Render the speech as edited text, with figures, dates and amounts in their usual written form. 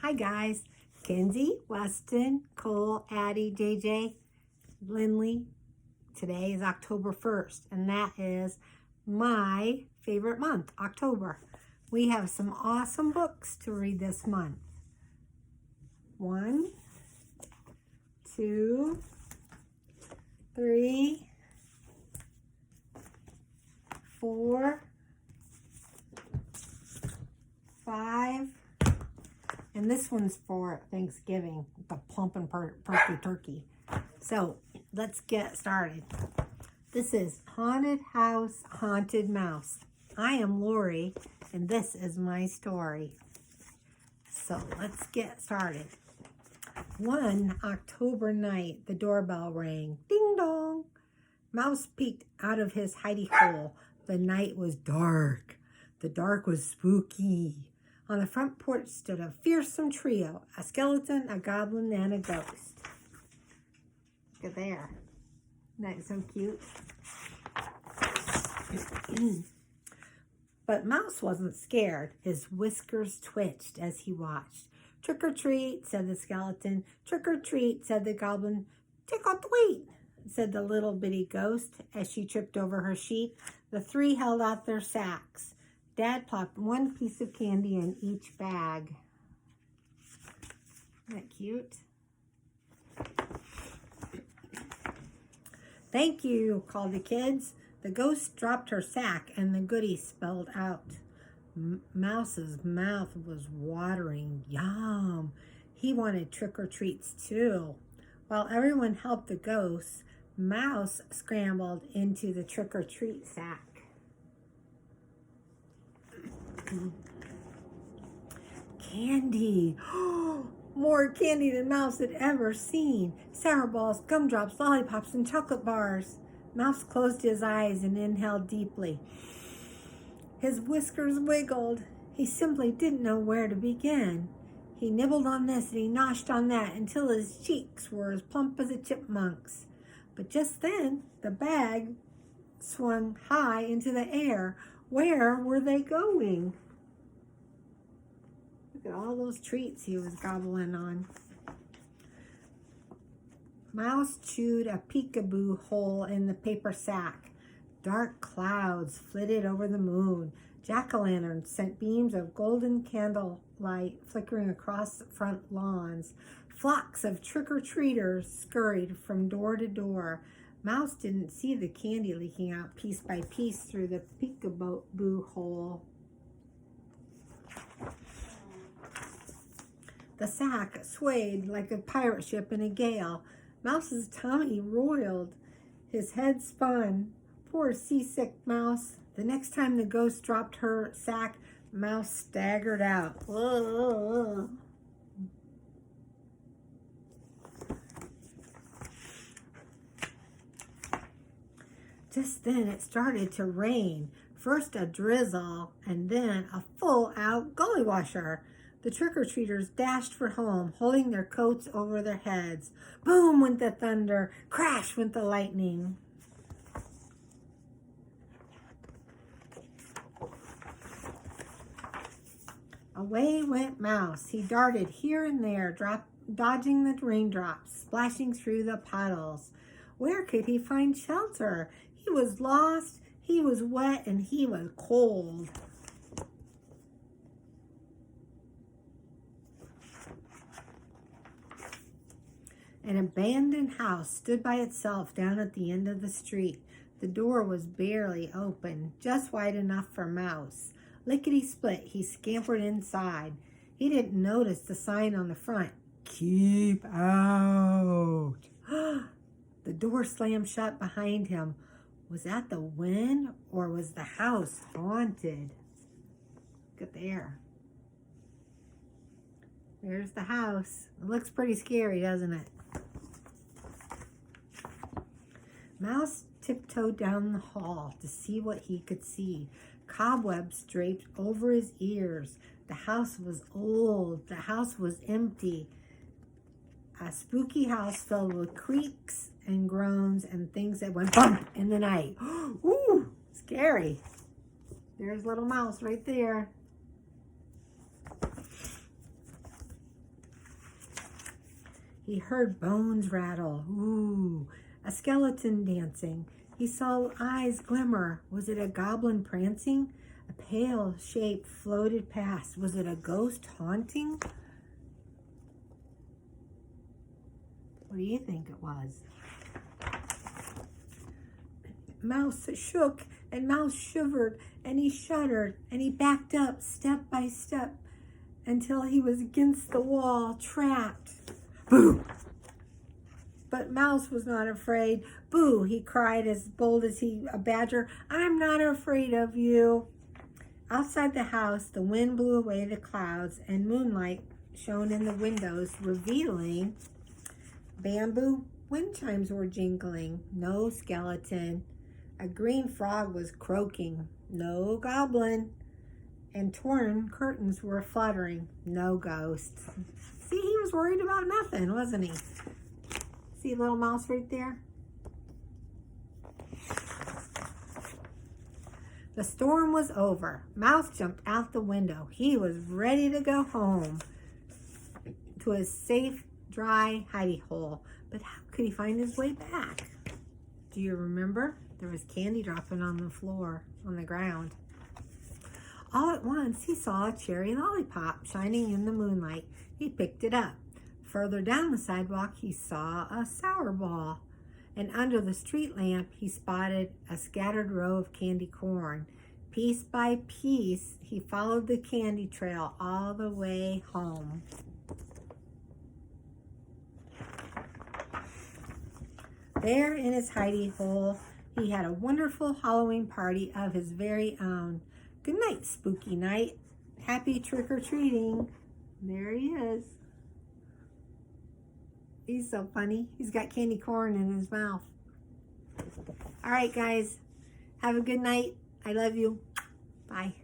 Hi guys, Kenzie, Weston, Cole, Addie, JJ, Lindley. Today is October 1st, and that is my favorite month, October. We have some awesome books to read this month. 1, 2, 3, 4, 5, and this one's for Thanksgiving, the plump and perky turkey. So let's get started. This is Haunted House, Haunted Mouse. I am Lori, and this is my story. So let's get started. One October night, the doorbell rang. Ding dong! Mouse peeked out of his hidey hole. The night was dark. The dark was spooky. On the front porch stood a fearsome trio, a skeleton, a goblin, and a ghost. Look at there. Isn't that so cute? But Mouse wasn't scared. His whiskers twitched as he watched. Trick or treat, said the skeleton. Trick or treat, said the goblin. Trick or treat, said the little bitty ghost as she tripped over her sheet. The three held out their sacks. Dad plopped one piece of candy in each bag. Isn't that cute? Thank you, called the kids. The ghost dropped her sack and the goodies spelled out. Mouse's mouth was watering. Yum! He wanted trick-or-treats too. While everyone helped the ghost, Mouse scrambled into the trick-or-treat sack. Candy! More candy than Mouse had ever seen. Sour balls, gumdrops, lollipops, and chocolate bars. Mouse closed his eyes and inhaled deeply. His whiskers wiggled. He simply didn't know where to begin. He nibbled on this and he noshed on that until his cheeks were as plump as a chipmunk's. But just then, the bag swung high into the air. Where were they going? Look at all those treats he was gobbling on. Mouse chewed a peekaboo hole in the paper sack. Dark clouds flitted over the moon. Jack-o'-lanterns sent beams of golden candlelight flickering across the front lawns. Flocks of trick-or-treaters scurried from door to door. Mouse didn't see the candy leaking out piece by piece through the peekaboo hole. The sack swayed like a pirate ship in a gale. Mouse's tummy roiled. His head spun. Poor seasick Mouse. The next time the ghost dropped her sack, Mouse staggered out. Whoa. Just then it started to rain. First a drizzle and then a full-out gully washer. The trick-or-treaters dashed for home, holding their coats over their heads. Boom went the thunder. Crash went the lightning. Away went Mouse. He darted here and there, dodging the raindrops, splashing through the puddles. Where could he find shelter? He was lost, he was wet, and he was cold. An abandoned house stood by itself down at the end of the street. The door was barely open, just wide enough for Mouse. Lickety-split, he scampered inside. He didn't notice the sign on the front. Keep out. The door slammed shut behind him. Was that the wind or was the house haunted? Look at there. There's the house. It looks pretty scary, doesn't it? Mouse tiptoed down the hall to see what he could see. Cobwebs draped over his ears. The house was old. The house was empty. A spooky house filled with creaks and groans and things that went bump in the night. Ooh, scary. There's little Mouse right there. He heard bones rattle. Ooh, a skeleton dancing. He saw eyes glimmer. Was it a goblin prancing? A pale shape floated past. Was it a ghost haunting? What do you think it was? Mouse shook and Mouse shivered and he shuddered and he backed up step by step until he was against the wall, trapped. Boo! But Mouse was not afraid. Boo, he cried as bold as a badger. I'm not afraid of you. Outside the house, the wind blew away the clouds and moonlight shone in the windows, revealing bamboo wind chimes were jingling. No skeleton. A green frog was croaking. No goblin. And torn curtains were fluttering. No ghost. See, he was worried about nothing, wasn't he? See little mouse right there? The storm was over. Mouse jumped out the window. He was ready to go home to his safe, dry hidey hole. But how could he find his way back? Do you remember? There was candy dropping on the floor, on the ground. All at once, he saw a cherry lollipop shining in the moonlight. He picked it up. Further down the sidewalk, he saw a sour ball. And under the street lamp, he spotted a scattered row of candy corn. Piece by piece, he followed the candy trail all the way home. There in his hidey hole, he had a wonderful Halloween party of his very own. Good night, spooky night. Happy trick-or-treating. There he is. He's so funny. He's got candy corn in his mouth. All right, guys. Have a good night. I love you. Bye.